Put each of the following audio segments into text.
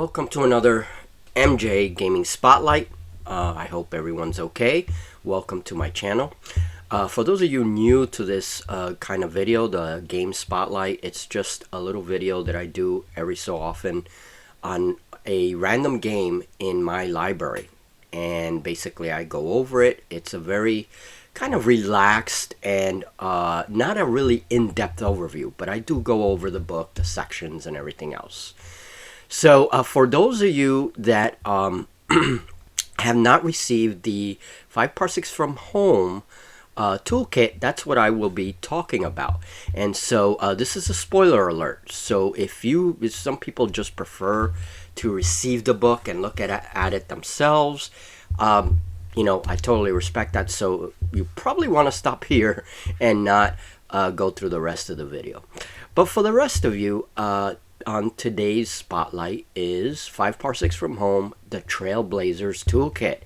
Welcome to another MJ Gaming Spotlight. I hope everyone's okay. Welcome to my channel. For those of you new to this kind of video, the Game Spotlight, it's just a little video that I do every so often on a random game in my library. And basically I go over it. It's a very kind of relaxed and not a really in-depth overview, but I do go over the book, the sections, and everything else. So for those of you that have not received the 5 Parsecs from Home toolkit, that's what I will be talking about. And so this is a spoiler alert. So if some people just prefer to receive the book and look at it themselves, you know, I totally respect that. So you probably want to stop here and not go through the rest of the video. But for the rest of you, on today's spotlight is 5 Parsecs from Home, the Trailblazers Toolkit.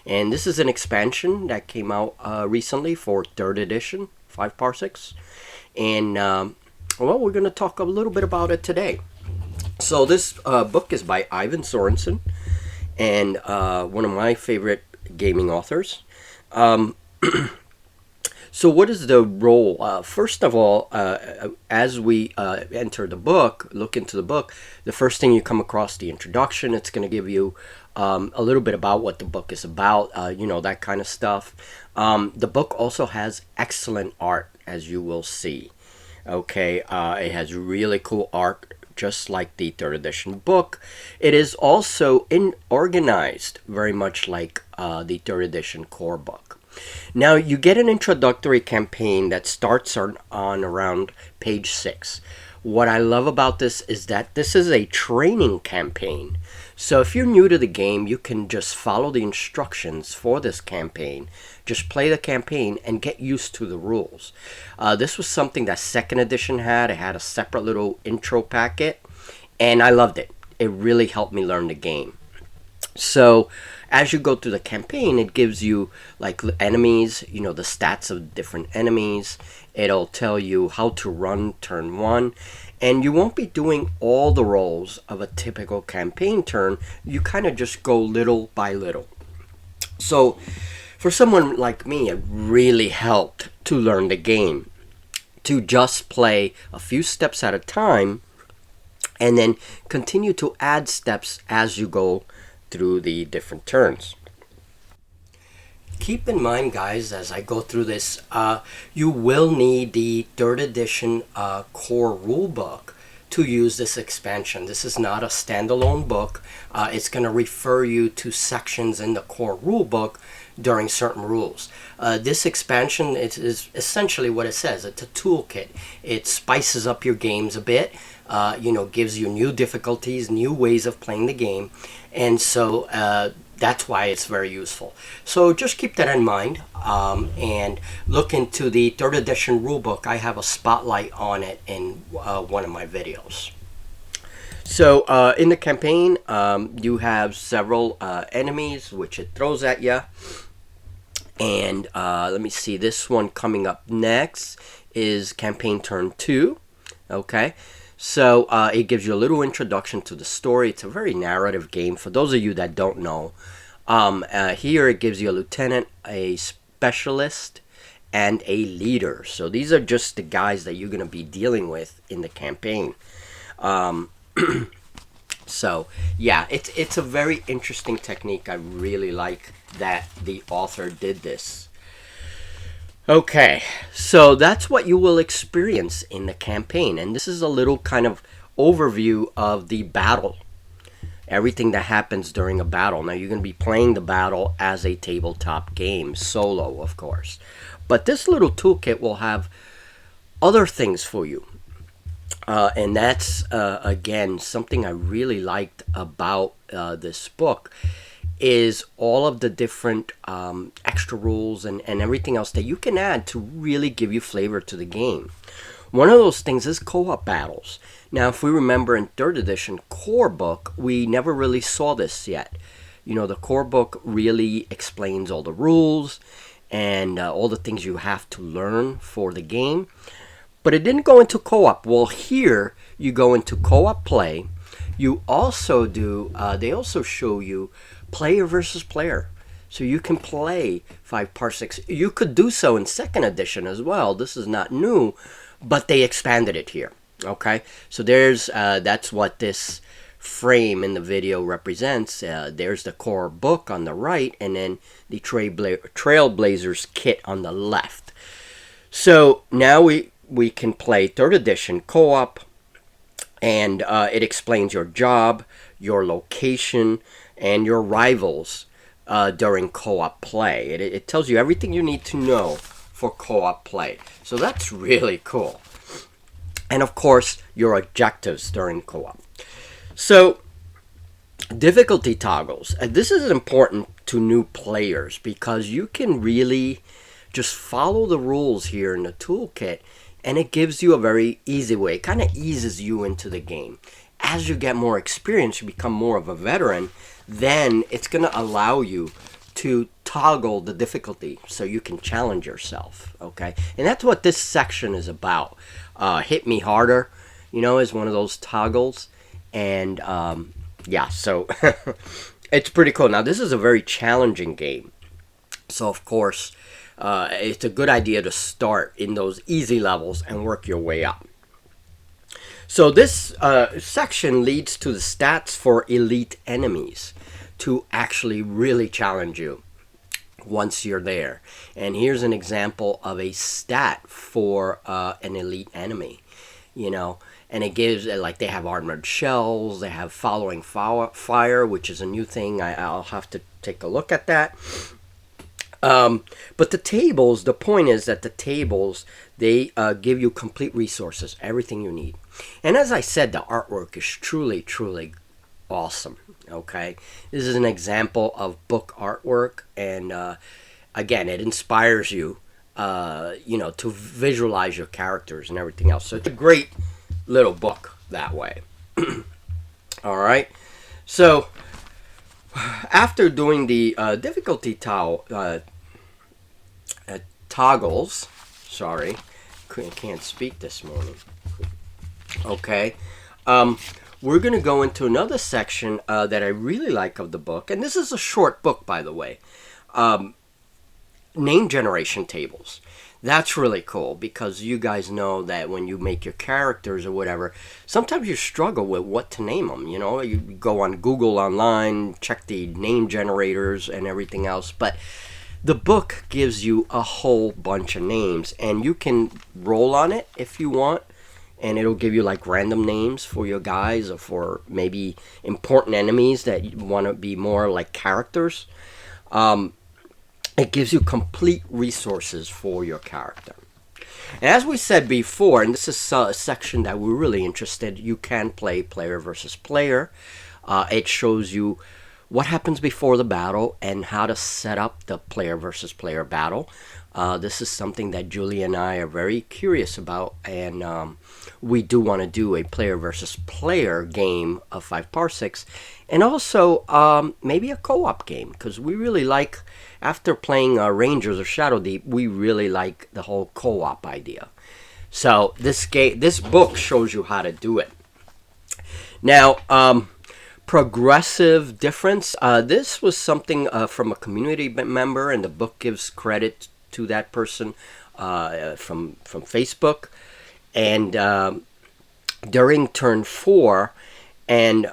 And this is an expansion that came out recently for 3rd edition, 5 Parsecs. And, well, we're going to talk a little bit about it today. So this book is by Ivan Sorensen, and one of my favorite gaming authors. So what is the role? First of all, as we enter the book, look into the book, the first thing you come across, the introduction. It's going to give you a little bit about what the book is about, you know, that kind of stuff. The book also has excellent art, as you will see. Okay, it has really cool art, just like the 3rd edition book. It is also organized, very much like the 3rd edition core book. Now, you get an introductory campaign that starts on around page 6. What I love about this is that this is a training campaign. So if you're new to the game, you can just follow the instructions for this campaign. Just play the campaign and get used to the rules. This was something that 2nd edition had. It had a separate little intro packet, and I loved it. It really helped me learn the game. So as you go through the campaign, it gives you like enemies, you know, the stats of different enemies. It'll tell you how to run turn 1. And you won't be doing all the roles of a typical campaign turn. You kind of just go little by little. So for someone like me, it really helped to learn the game. To just play a few steps at a time and then continue to add steps as you go through the different turns. Keep in mind, guys, as I go through this, you will need the 3rd edition core rulebook to use this expansion. This is not a standalone book. It's going to refer you to sections in the core rulebook during certain rules. This expansion is essentially what it says. It's a toolkit. It spices up your games a bit. You know, gives you new difficulties, new ways of playing the game, and so that's why it's very useful. So just keep that in mind, and look into the 3rd edition rulebook. I have a spotlight on it in one of my videos. So in the campaign, you have several enemies which it throws at you, and let me see, this one coming up next is campaign turn 2. Okay. So it gives you a little introduction to the story. It's a very narrative game. For those of you that don't know, here it gives you a lieutenant, a specialist, and a leader. So these are just the guys that you're going to be dealing with in the campaign. So yeah, it's a very interesting technique. I really like that the author did this. Okay, so that's what you will experience in the campaign, and this is a little kind of overview of the battle, everything that happens during a battle. Now, you're going to be playing the battle as a tabletop game, solo, of course, but this little toolkit will have other things for you, and that's, again, something I really liked about this book, is all of the different extra rules and everything else that you can add to really give you flavor to the game. One of those things is co-op battles. Now, if we remember in 3rd edition core book, we never really saw this yet. You know, the core book really explains all the rules and all the things you have to learn for the game. But it didn't go into co-op. Well, here you go into co-op play. You also do, they also show you player versus player. So you can play 5 parsecs. You could do so in second edition as well. This is not new, but they expanded it here. Okay, so there's that's what this frame in the video represents. There's the core book on the right, and then the Trailblazers kit on the left. So now we can play third edition co-op, and it explains your job, your location, and your rivals during co-op play. It tells you everything you need to know for co-op play. So that's really cool. And of course, your objectives during co-op. So, difficulty toggles. This is important to new players because you can really just follow the rules here in the toolkit, and it gives you a very easy way. It kind of eases you into the game. As you get more experience, you become more of a veteran, then it's going to allow you to toggle the difficulty so you can challenge yourself, okay? And that's what this section is about. Hit Me Harder, is one of those toggles. And yeah, so it's pretty cool. Now, this is a very challenging game. So, of course, it's a good idea to start in those easy levels and work your way up. So this section leads to the stats for elite enemies to actually really challenge you once you're there. And here's an example of a stat for an elite enemy, and it gives, like, they have armored shells, they have following fire, which is a new thing. I'll have to take a look at that. But the tables, the point is that the tables, they give you complete resources, everything you need. And as I said, the artwork is truly, truly awesome. Okay, this is an example of book artwork, and again, it inspires you, to visualize your characters and everything else. So it's a great little book that way. All right, so after doing the difficulty toggles, sorry, can't speak this morning. Okay. We're going to go into another section that I really like of the book. And this is a short book, by the way. Name generation tables. That's really cool because you guys know that when you make your characters or whatever, sometimes you struggle with what to name them. You go on Google online, check the name generators and everything else. But the book gives you a whole bunch of names, and you can roll on it if you want. And it'll give you like random names for your guys or for maybe important enemies that you want to be more like characters. It gives you complete resources for your character. And as we said before, and this is a section that we're really interested, you can play player versus player. It shows you what happens before the battle and how to set up the player versus player battle. This is something that Julie and I are very curious about, and we do want to do a player versus player game of 5 parsecs, and also maybe a co-op game, because we really like, after playing Rangers or Shadow Deep, we really like the whole co-op idea. So this book shows you how to do it. Now, progressive difference. This was something from a community member, and the book gives credit to that person from Facebook. And during turn 4 and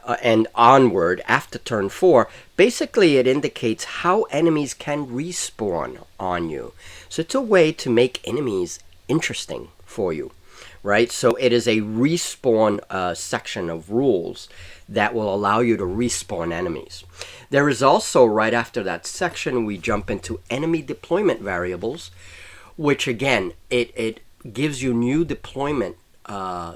onward, after turn 4, basically it indicates how enemies can respawn on you. So it's a way to make enemies interesting for you, right? So it is a respawn section of rules that will allow you to respawn enemies. There is also, right after that section, we jump into enemy deployment variables, which again, it gives you new deployment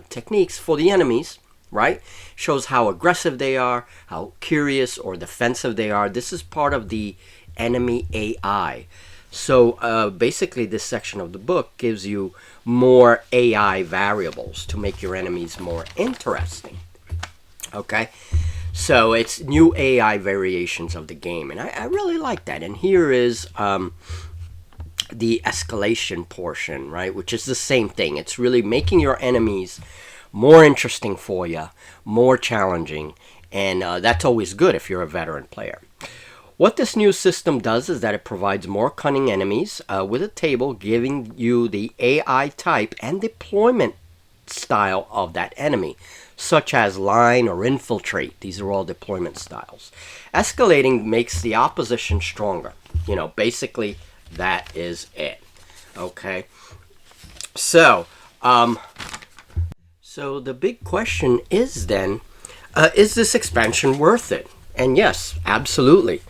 techniques for the enemies, right? Shows how aggressive they are, how curious or defensive they are. This is part of the enemy AI. So basically this section of the book gives you more AI variables to make your enemies more interesting. Okay, so it's new AI variations of the game, and I really like that. And here is the escalation portion, right, which is the same thing. It's really making your enemies more interesting for you, more challenging, and that's always good if you're a veteran player. What this new system does is that it provides more cunning enemies with a table giving you the AI type and deployment style of that enemy, such as line or infiltrate. These are all deployment styles. Escalating makes the opposition stronger. You know, basically that is it. Okay. So, so the big question is then, is this expansion worth it? And yes, absolutely.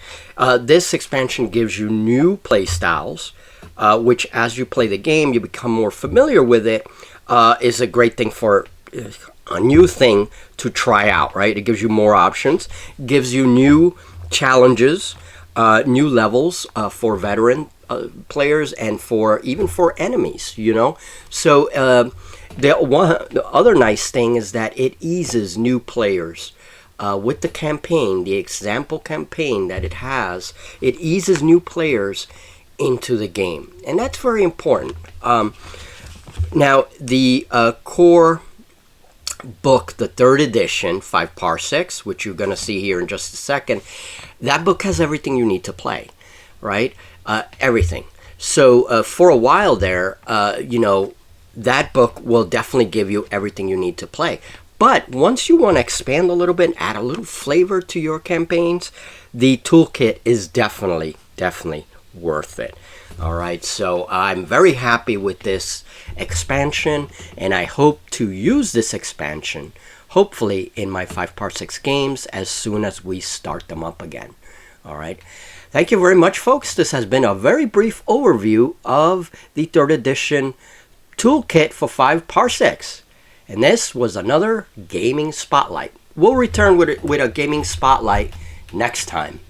This expansion gives you new play styles, which as you play the game, you become more familiar with it, is a great thing for a new thing to try out, right? It gives you more options, gives you new challenges, new levels for veteran players and for even for enemies, you know? So the other nice thing is that it eases new players. With the campaign, the example campaign that it has, it eases new players into the game. And that's very important. Now, the core book, the third edition, 5 Parsecs, which you're going to see here in just a second, that book has everything you need to play, right? Everything. So for a while there, you know, that book will definitely give you everything you need to play. But once you want to expand a little bit, add a little flavor to your campaigns, the toolkit is definitely worth it. All right, so I'm very happy with this expansion, and I hope to use this expansion, hopefully, in my 5 Parsecs games as soon as we start them up again. All right. Thank you very much, folks. This has been a very brief overview of the 3rd edition toolkit for 5 Parsecs. And this was another gaming spotlight. We'll return with a gaming spotlight next time.